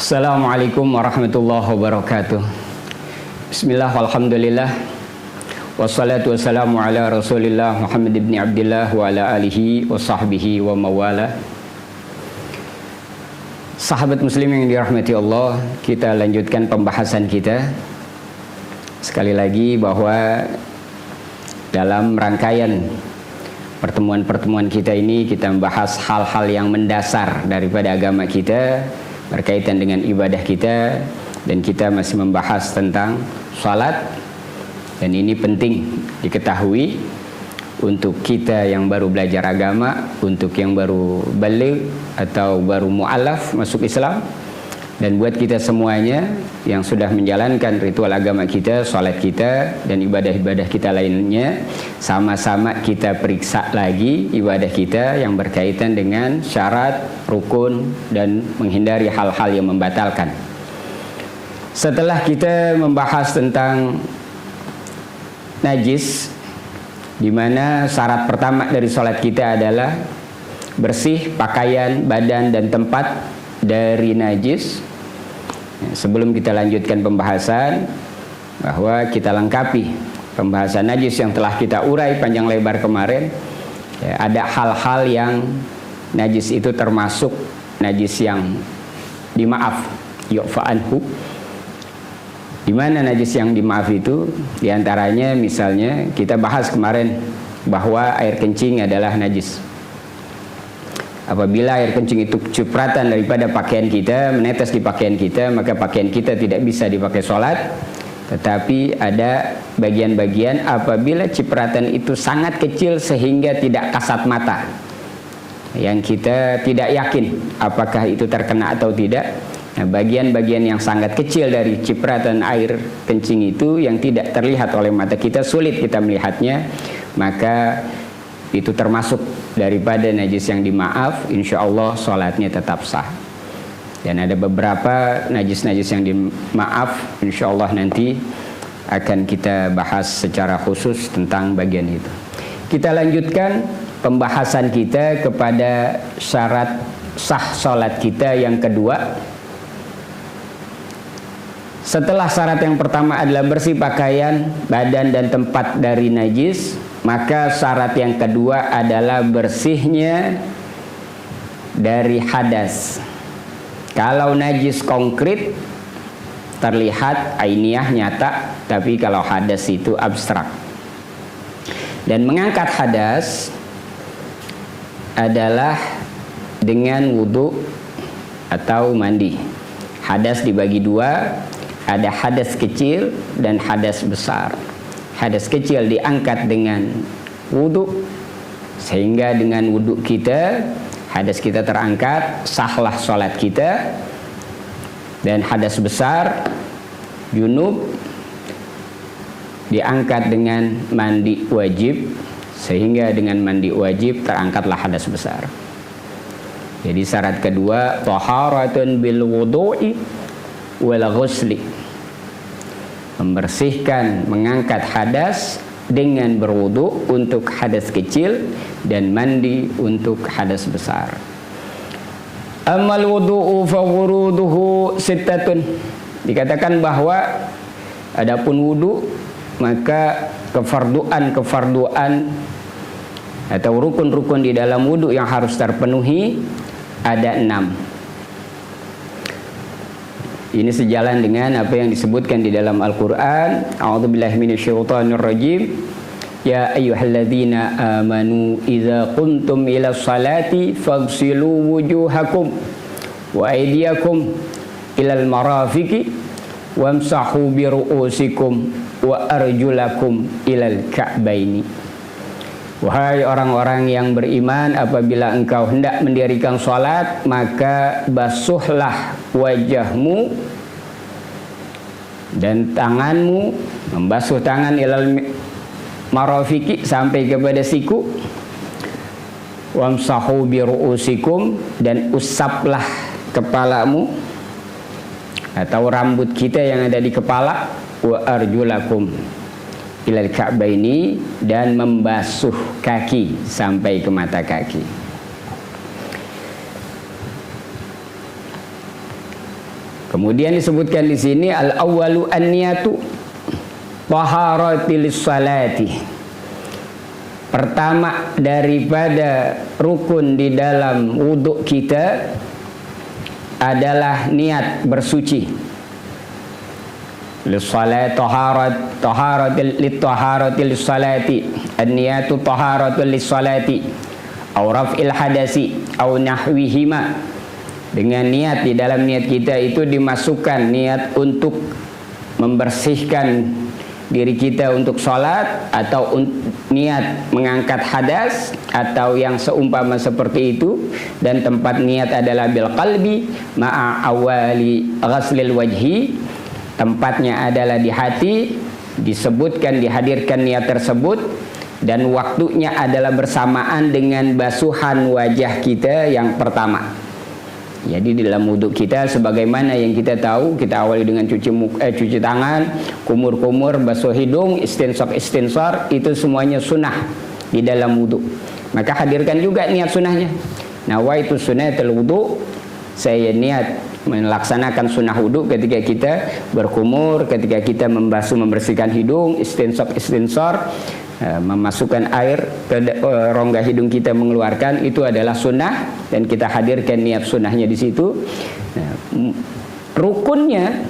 Assalamualaikum warahmatullahi wabarakatuh. Bismillah, walhamdulillah, wassalatu wassalamu ala rasulillah Muhammad ibn Abdillah wa ala alihi wa sahbihi wa mawala. Sahabat muslim yang dirahmati Allah, kita lanjutkan pembahasan kita. Sekali lagi bahwa dalam rangkaian pertemuan-pertemuan kita ini kita membahas hal-hal yang mendasar daripada agama kita berkaitan dengan ibadah kita, dan kita masih membahas tentang salat. Dan ini penting diketahui untuk kita yang baru belajar agama, untuk yang baru baligh atau baru mu'alaf masuk Islam, dan buat kita semuanya yang sudah menjalankan ritual agama kita, salat kita dan ibadah-ibadah kita lainnya, sama-sama kita periksa lagi ibadah kita yang berkaitan dengan syarat, rukun, dan menghindari hal-hal yang membatalkan. Setelah kita membahas tentang najis, di mana syarat pertama dari salat kita adalah bersih pakaian, badan, dan tempat dari najis. Sebelum kita lanjutkan pembahasan, bahwa kita lengkapi pembahasan najis yang telah kita urai panjang lebar kemarin. Ada hal-hal yang najis itu termasuk najis yang dimaaf, yu'fa anhu. Di mana najis yang dimaaf itu? Di antaranya misalnya kita bahas kemarin bahwa air kencing adalah najis. Apabila air kencing itu cipratan daripada pakaian kita, menetes di pakaian kita, maka pakaian kita tidak bisa dipakai sholat. Tetapi ada bagian-bagian apabila cipratan itu sangat kecil sehingga tidak kasat mata, yang kita tidak yakin apakah itu terkena atau tidak. Nah, bagian-bagian yang sangat kecil dari cipratan air kencing itu yang tidak terlihat oleh mata kita, sulit kita melihatnya, maka itu termasuk daripada najis yang dimaaf. Insya Allah sholatnya tetap sah. Dan ada beberapa najis-najis yang dimaaf, insya Allah nanti akan kita bahas secara khusus tentang bagian itu. Kita lanjutkan pembahasan kita kepada syarat sah sholat kita yang kedua. Setelah syarat yang pertama adalah bersih pakaian, badan, dan tempat dari najis, maka syarat yang kedua adalah bersihnya dari hadas. Kalau najis konkret terlihat ainiyah nyata, tapi kalau hadas itu abstrak. Dan mengangkat hadas adalah dengan wudu atau mandi. Hadas dibagi dua, ada hadas kecil dan hadas besar. Hadas kecil diangkat dengan wudu, sehingga dengan wudu kita hadas kita terangkat, sahlah sholat kita. Dan hadas besar junub diangkat dengan mandi wajib, sehingga dengan mandi wajib terangkatlah hadas besar. Jadi syarat kedua taharatun bil wudu'i wal ghusli, membersihkan, mengangkat hadas dengan berwudu untuk hadas kecil dan mandi untuk hadas besar. Amal wudu'u fa wuruduhu sittatun. Dikatakan bahwa adapun wudu, maka kefarduan atau rukun-rukun di dalam wudu yang harus terpenuhi ada 6. Ini sejalan dengan apa yang disebutkan di dalam Al-Quran. A'udzubillahi minasyaitonirrajim. Ya ayyuhalladzina amanu idza qumtum ila sholati faghsilu wujuhakum wa aydiyakum ilal marafiqi wamsahu bi ru'usikum wa arjulakum ilal ka'baini. Wahai orang-orang yang beriman, apabila engkau hendak mendirikan sholat, maka basuhlah wajahmu dan tanganmu, membasuh tangan ilal marafiki sampai kepada siku, wamsahu bi ru'usikum, dan usaplah kepalamu atau rambut kita yang ada di kepala, wa arjulakum ilal ka'baini, dan membasuh kaki sampai ke mata kaki. Kemudian disebutkan di sini al-awwalu an-niyatu taharatil salati. Pertama daripada rukun di dalam wudhu kita adalah niat bersuci. Lis-salat taharatil salati, an-niyatu taharatul lis-salati aw raf'il hadasi aw nahwihima. Dengan niat, di dalam niat kita itu dimasukkan niat untuk membersihkan diri kita untuk sholat, atau niat mengangkat hadas, atau yang seumpama seperti itu. Dan tempat niat adalah bil qalbi ma'a awali ghaslil wajhi. Tempatnya adalah di hati, disebutkan, dihadirkan niat tersebut. Dan waktunya adalah bersamaan dengan basuhan wajah kita yang pertama. Jadi di dalam wudhu kita, sebagaimana yang kita tahu, kita awali dengan cuci tangan, kumur-kumur, basuh hidung, istinsar, itu semuanya sunnah di dalam wudhu. Maka hadirkan juga niat sunnahnya. Nawaitu sunnatul wudhu, saya niat melaksanakan sunnah wudhu ketika kita berkumur, ketika kita membersihkan hidung, istinsar, memasukkan air ke rongga hidung kita, mengeluarkan, itu adalah sunnah, dan kita hadirkan niat sunnahnya di situ. Rukunnya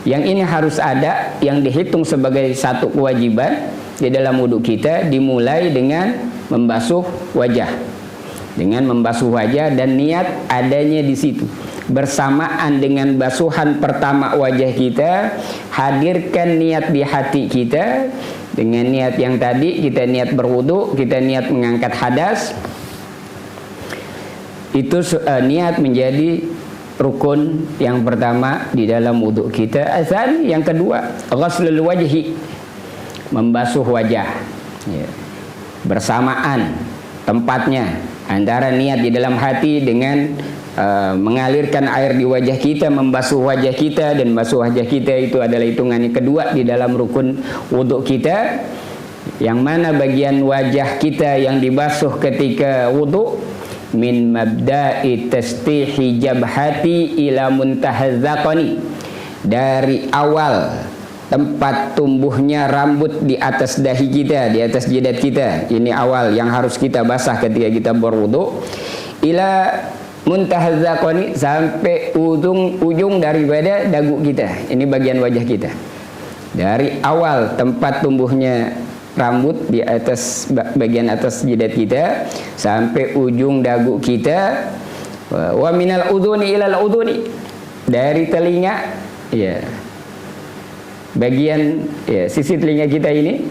yang ini harus ada, yang dihitung sebagai satu kewajiban di dalam wudhu kita, dimulai dengan membasuh wajah. Dengan membasuh wajah dan niat adanya di situ. Bersamaan dengan basuhan pertama wajah kita, hadirkan niat di hati kita. Dengan niat yang tadi, kita niat berwudu, kita niat mengangkat hadas. Itu niat menjadi rukun yang pertama di dalam wudu kita. Azan yang kedua, ghaslul wajhi, membasuh wajah. Ya. Bersamaan tempatnya antara niat di dalam hati dengan mengalirkan air di wajah kita, membasuh wajah kita, dan basuh wajah kita itu adalah hitungannya kedua di dalam rukun wudhu kita. Yang mana bagian wajah kita yang dibasuh ketika wudhu, min mabda'i tastihi jabhati ila muntahadzaqani, dari awal tempat tumbuhnya rambut di atas dahi kita, di atas jidat kita. Ini awal yang harus kita basah ketika kita berwudhu. Ila muntahadzaqani, sampai ujung daripada dagu kita. Ini bagian wajah kita. Dari awal tempat tumbuhnya rambut di atas bagian atas jidat kita sampai ujung dagu kita. Wa minal udhuni ilal udhuni, dari telinga, ya, bagian, ya, sisi telinga kita ini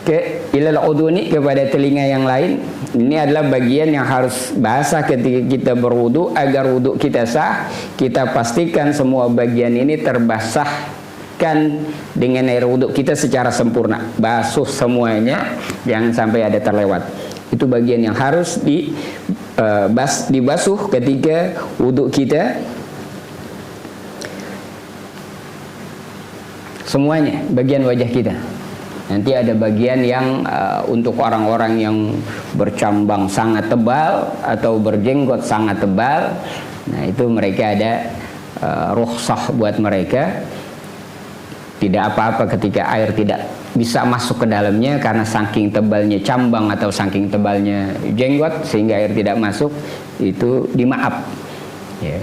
ke ilal udhuni, kepada telinga yang lain. Ini adalah bagian yang harus basah ketika kita berwudu. Agar wudu kita sah, kita pastikan semua bagian ini terbasahkan dengan air wudu kita secara sempurna. Basuh semuanya, jangan sampai ada terlewat. Itu bagian yang harus dibasuh ketika wudu kita. Semuanya, bagian wajah kita. Nanti ada bagian yang untuk orang-orang yang bercambang sangat tebal atau berjenggot sangat tebal. Nah, itu mereka ada rukhsah buat mereka. Tidak apa-apa ketika air tidak bisa masuk ke dalamnya karena saking tebalnya cambang atau saking tebalnya jenggot sehingga air tidak masuk, itu dimaaf. Ya.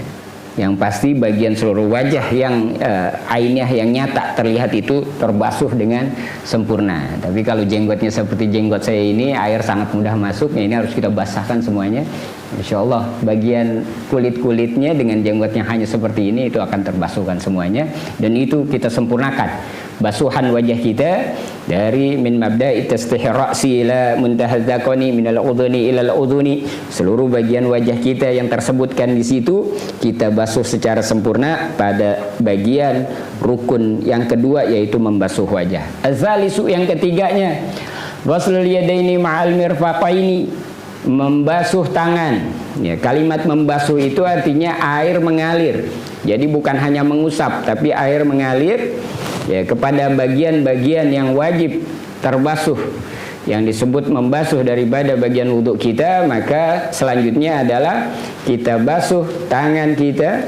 Yang pasti bagian seluruh wajah yang ainnya yang nyata terlihat itu terbasuh dengan sempurna. Tapi kalau jenggotnya seperti jenggot saya ini, air sangat mudah masuk. Ini harus kita basahkan semuanya. Insya Allah bagian kulit-kulitnya dengan jenggotnya hanya seperti ini, itu akan terbasuhkan semuanya. Dan itu kita sempurnakan basuhan wajah kita dari min mabda'i tastihi ra'si ila muntahadzaqani minal udhuni ilal udhuni. Seluruh bagian wajah kita yang tersebutkan di situ kita basuh secara sempurna pada bagian rukun yang kedua, yaitu membasuh wajah. Az-zalisu, yang ketiganya, ghuslul yadaini ma'al mirfaqaini, membasuh tangan. Ya, kalimat membasuh itu artinya air mengalir. Jadi bukan hanya mengusap, tapi air mengalir, ya, kepada bagian-bagian yang wajib terbasuh, yang disebut membasuh daripada bagian wudhu kita. Maka selanjutnya adalah kita basuh tangan kita,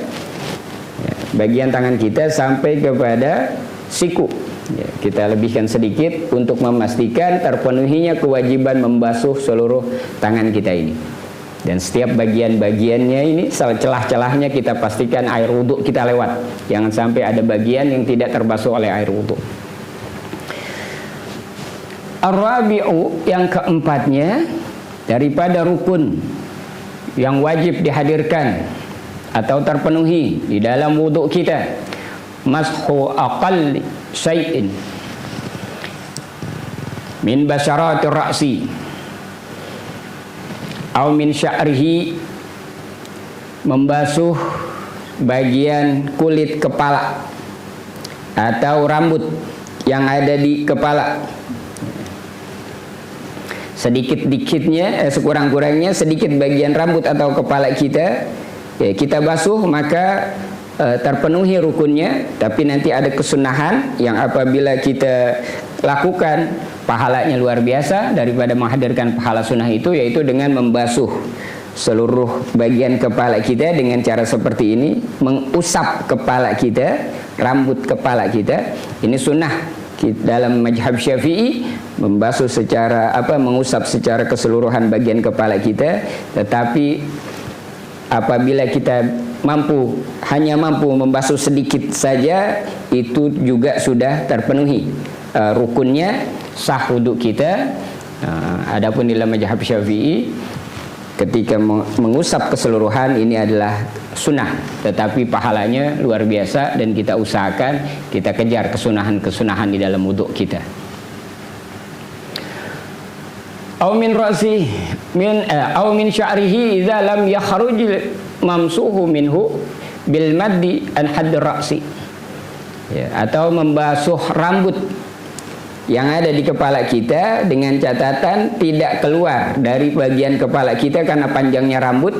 bagian tangan kita sampai kepada siku. Ya, kita lebihkan sedikit untuk memastikan terpenuhinya kewajiban membasuh seluruh tangan kita ini. Dan setiap bagian-bagiannya ini, celah-celahnya kita pastikan air wudhu kita lewat. Jangan sampai ada bagian yang tidak terbasuh oleh air wudhu. Ar-rabi'u, yang keempatnya, daripada rukun yang wajib dihadirkan atau terpenuhi di dalam wudhu kita, mashu aqall syai'in min basyaratir ra'si aw min sya'rihi, membasuh bagian kulit kepala atau rambut yang ada di kepala. Sedikit-dikitnya, sekurang-kurangnya sedikit bagian rambut atau kepala kita, ya, kita basuh, maka terpenuhi rukunnya. Tapi nanti ada kesunahan yang apabila kita lakukan pahalanya luar biasa daripada menghadirkan pahala sunnah itu, yaitu dengan membasuh seluruh bagian kepala kita dengan cara seperti ini, mengusap kepala kita, rambut kepala kita. Ini sunnah dalam mazhab Syafi'i, membasuh secara mengusap secara keseluruhan bagian kepala kita. Tetapi apabila kita hanya mampu membasuh sedikit saja, itu juga sudah terpenuhi rukunnya, sah wudhu kita. Adapun dalam mazhab Syafi'i, ketika mengusap keseluruhan ini adalah sunnah, tetapi pahalanya luar biasa, dan kita usahakan kita kejar kesunahan-kesunahan di dalam wudhu kita. Aw min ra'si aw min sya'rihi idza lam yakhruj mamsuhu minhu bil maddi an hadd ra'si, ya, atau membasuh rambut yang ada di kepala kita dengan catatan tidak keluar dari bagian kepala kita karena panjangnya rambut.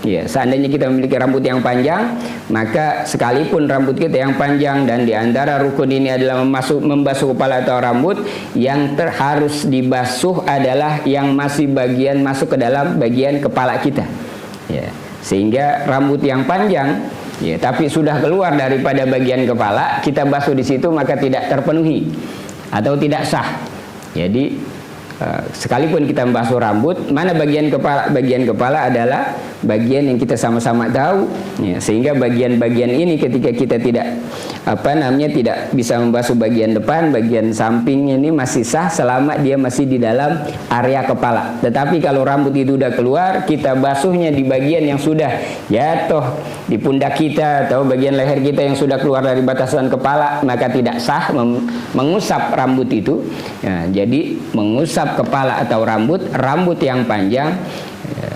Ya, seandainya kita memiliki rambut yang panjang, maka sekalipun rambut kita yang panjang dan di antara rukun ini adalah membasuh kepala atau rambut, yang harus dibasuh adalah yang masih bagian masuk ke dalam bagian kepala kita. Ya, sehingga rambut yang panjang, ya, tapi sudah keluar daripada bagian kepala, kita basuh di situ maka tidak terpenuhi atau tidak sah. Jadi sekalipun kita membasuh rambut, mana bagian kepala adalah bagian yang kita sama-sama tahu, ya, sehingga bagian-bagian ini ketika kita tidak tidak bisa membasuh bagian depan, bagian sampingnya ini masih sah selama dia masih di dalam area kepala. Tetapi kalau rambut itu sudah keluar, kita basuhnya di bagian yang sudah jatuh di pundak kita atau bagian leher kita yang sudah keluar dari batasan kepala, maka tidak sah mengusap rambut itu. Ya, jadi mengusap kepala atau rambut yang panjang, ya,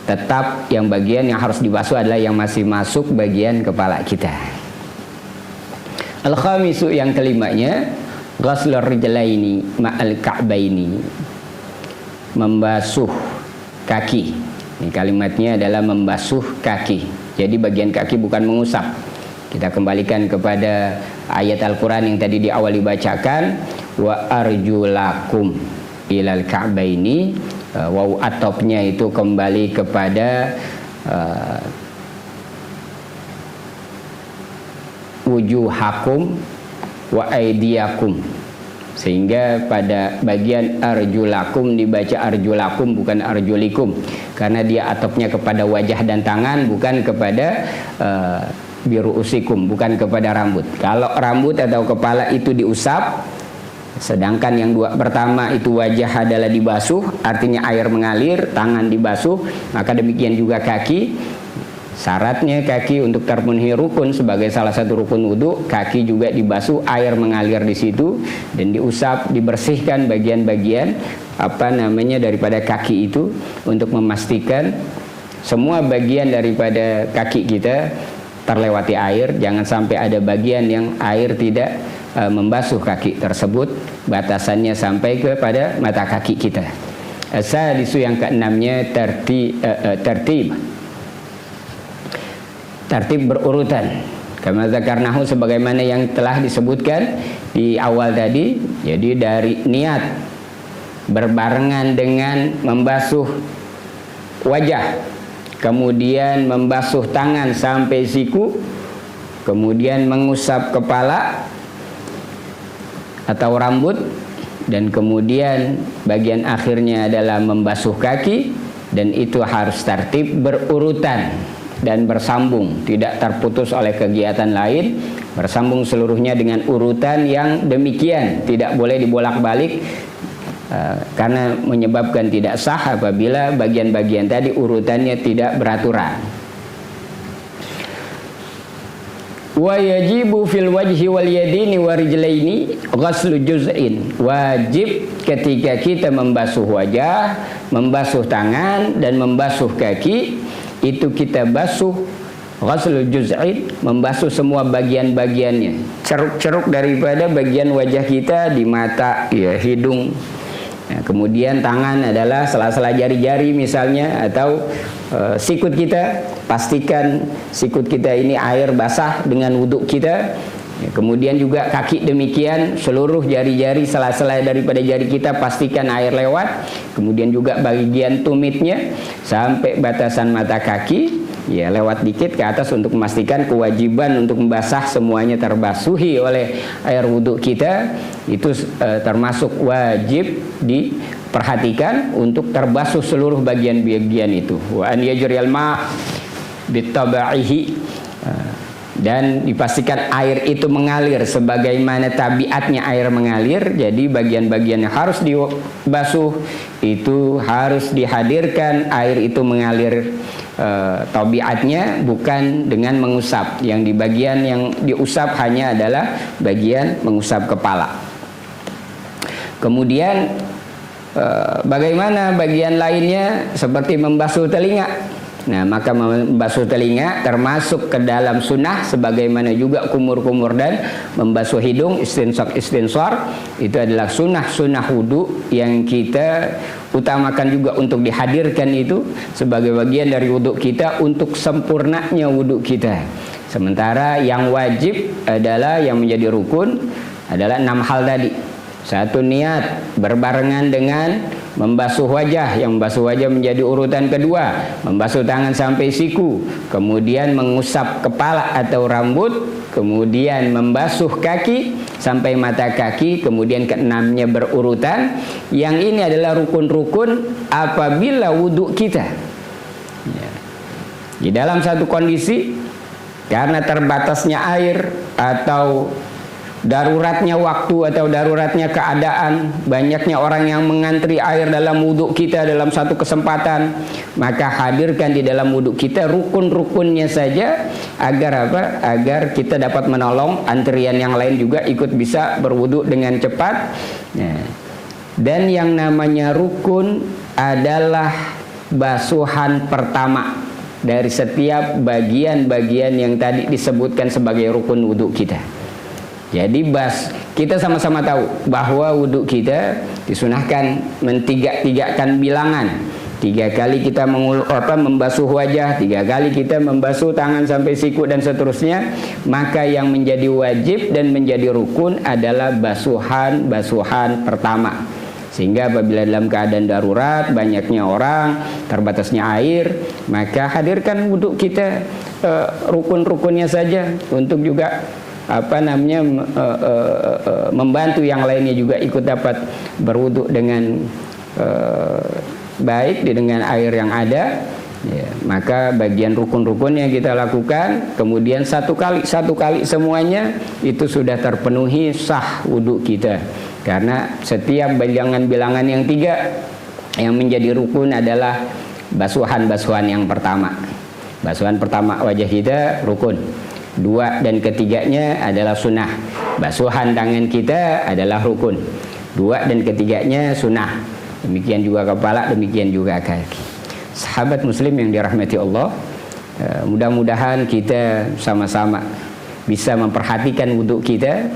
tetap yang bagian yang harus dibasuh adalah yang masih masuk bagian kepala kita. Al-khamisu, yang kelimanya, ghaslur rijlaini ma'al ka'baini, membasuh kaki. Ini kalimatnya adalah membasuh kaki. Jadi bagian kaki bukan mengusap. Kita kembalikan kepada ayat Al-Quran yang tadi di awal dibacakan, wa arjulakum ilal ka'baini. Waw atopnya itu kembali kepada wujuhakum wa aidiyakum, sehingga pada bagian arjulakum dibaca arjulakum bukan arjulikum, karena dia atopnya kepada wajah dan tangan, bukan kepada biruusikum, bukan kepada rambut. Kalau rambut atau kepala itu diusap, sedangkan yang pertama itu wajah adalah dibasuh, artinya air mengalir, tangan dibasuh, maka demikian juga kaki. Syaratnya kaki untuk terpenuhi rukun sebagai salah satu rukun wudhu, kaki juga dibasuh, air mengalir di situ dan diusap, dibersihkan bagian-bagian daripada kaki itu untuk memastikan semua bagian daripada kaki kita terlewati air. Jangan sampai ada bagian yang air tidak membasuh kaki tersebut, batasannya sampai kepada mata kaki kita. Asadisu, yang keenamnya, tertib berurutan, kama zakarnahu, sebagaimana yang telah disebutkan di awal tadi. Jadi dari niat berbarengan dengan membasuh wajah, kemudian membasuh tangan sampai siku, kemudian mengusap kepala atau rambut, dan kemudian bagian akhirnya adalah membasuh kaki, dan itu harus tertib berurutan dan bersambung, tidak terputus oleh kegiatan lain, bersambung seluruhnya dengan urutan yang demikian, tidak boleh dibolak-balik karena menyebabkan tidak sah apabila bagian-bagian tadi urutannya tidak beraturan. Wa yajibu fil wajhi wal yadini wa rijlaini ghaslu juz'in. Wajib ketika kita membasuh wajah, membasuh tangan dan membasuh kaki, itu kita basuh ghaslu juz'in, membasuh semua bagian-bagiannya. Ceruk-ceruk daripada bagian wajah kita di mata, ya, hidung. Nah, kemudian tangan adalah sela-sela jari-jari misalnya, atau sikut kita, pastikan sikut kita ini air basah dengan wuduk kita. Ya, kemudian juga kaki demikian, seluruh jari-jari sela-sela daripada jari kita pastikan air lewat. Kemudian juga bagian tumitnya sampai batasan mata kaki, ya, lewat dikit ke atas untuk memastikan kewajiban untuk membasah semuanya terbasuhi oleh air wuduk kita. Itu termasuk wajib diperhatikan untuk terbasuh seluruh bagian-bagian itu. Wa an yajriyal ma' bitabaihi, dan dipastikan air itu mengalir sebagaimana tabiatnya air mengalir. Jadi bagian-bagian yang harus dibasuh itu harus dihadirkan air itu mengalir tabiatnya, bukan dengan mengusap. Yang di bagian yang diusap hanya adalah bagian mengusap kepala. Kemudian bagaimana bagian lainnya, seperti membasuh telinga. Nah, maka membasuh telinga termasuk ke dalam sunnah, sebagaimana juga kumur-kumur dan membasuh hidung, istinsor, itu adalah sunnah wudu yang kita utamakan juga untuk dihadirkan itu sebagai bagian dari wudu kita untuk sempurnanya wudu kita. Sementara yang wajib adalah, yang menjadi rukun adalah 6 hal tadi. Satu, niat berbarengan dengan membasuh wajah, yang membasuh wajah menjadi urutan kedua, membasuh tangan sampai siku, kemudian mengusap kepala atau rambut, kemudian membasuh kaki sampai mata kaki, kemudian keenamnya berurutan. Yang ini adalah rukun-rukun apabila wudhu kita. Ya. Di dalam satu kondisi, karena terbatasnya air atau daruratnya waktu atau daruratnya keadaan, banyaknya orang yang mengantri air dalam wudhu kita dalam satu kesempatan, maka hadirkan di dalam wudhu kita rukun-rukunnya saja, agar apa? Agar kita dapat menolong antrian yang lain juga ikut bisa berwudhu dengan cepat. Nah, dan yang namanya rukun adalah basuhan pertama dari setiap bagian-bagian yang tadi disebutkan sebagai rukun wudhu kita. Jadi kita sama-sama tahu bahwa wudhu kita disunahkan mentiga-tigakan bilangan. 3 kali kita membasuh wajah, 3 kali kita membasuh tangan sampai siku dan seterusnya. Maka yang menjadi wajib dan menjadi rukun adalah basuhan pertama. Sehingga apabila dalam keadaan darurat, banyaknya orang, terbatasnya air, maka hadirkan wudhu kita rukun-rukunnya saja untuk juga membantu yang lainnya juga ikut dapat berwudhu dengan baik dengan air yang ada. Ya, maka bagian rukun-rukun yang kita lakukan, kemudian satu kali semuanya itu sudah terpenuhi, sah wudhu kita. Karena setiap bilangan-bilangan yang 3 yang menjadi rukun adalah basuhan yang pertama. Basuhan pertama wajah kita rukun. 2 dan ketiganya adalah sunnah. Basuhan tangan kita adalah rukun. 2 dan ketiganya sunnah. Demikian juga kepala, demikian juga kaki. Sahabat muslim yang dirahmati Allah, mudah-mudahan kita sama-sama bisa memperhatikan wudhu kita,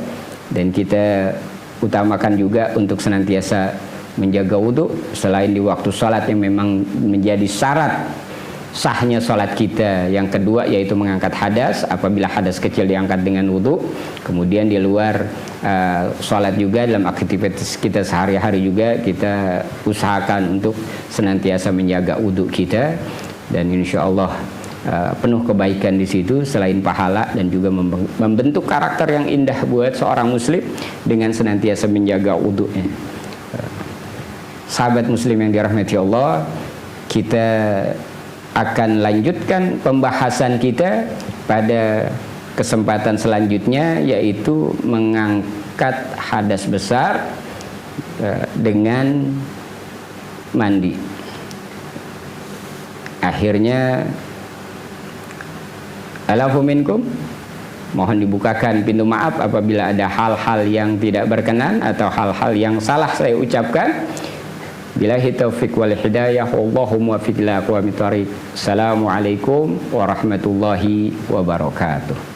dan kita utamakan juga untuk senantiasa menjaga wudhu selain di waktu sholat yang memang menjadi syarat sahnya sholat kita. Yang kedua yaitu mengangkat hadas, apabila hadas kecil diangkat dengan wudhu. Kemudian di luar sholat juga, dalam aktivitas kita sehari-hari juga kita usahakan untuk senantiasa menjaga wudhu kita. Dan insya Allah penuh kebaikan di situ selain pahala, dan juga membentuk karakter yang indah buat seorang muslim dengan senantiasa menjaga wudunya. Sahabat muslim yang dirahmati Allah, kita akan lanjutkan pembahasan kita pada kesempatan selanjutnya, yaitu mengangkat hadas besar dengan mandi. Akhirnya alafu minkum, mohon dibukakan pintu maaf apabila ada hal-hal yang tidak berkenan atau hal-hal yang salah saya ucapkan. Billahi taufiq wal hidayah, wallahu muwaffiq ila aqwamit thoriq. Assalamualaikum warahmatullahi wabarakatuh.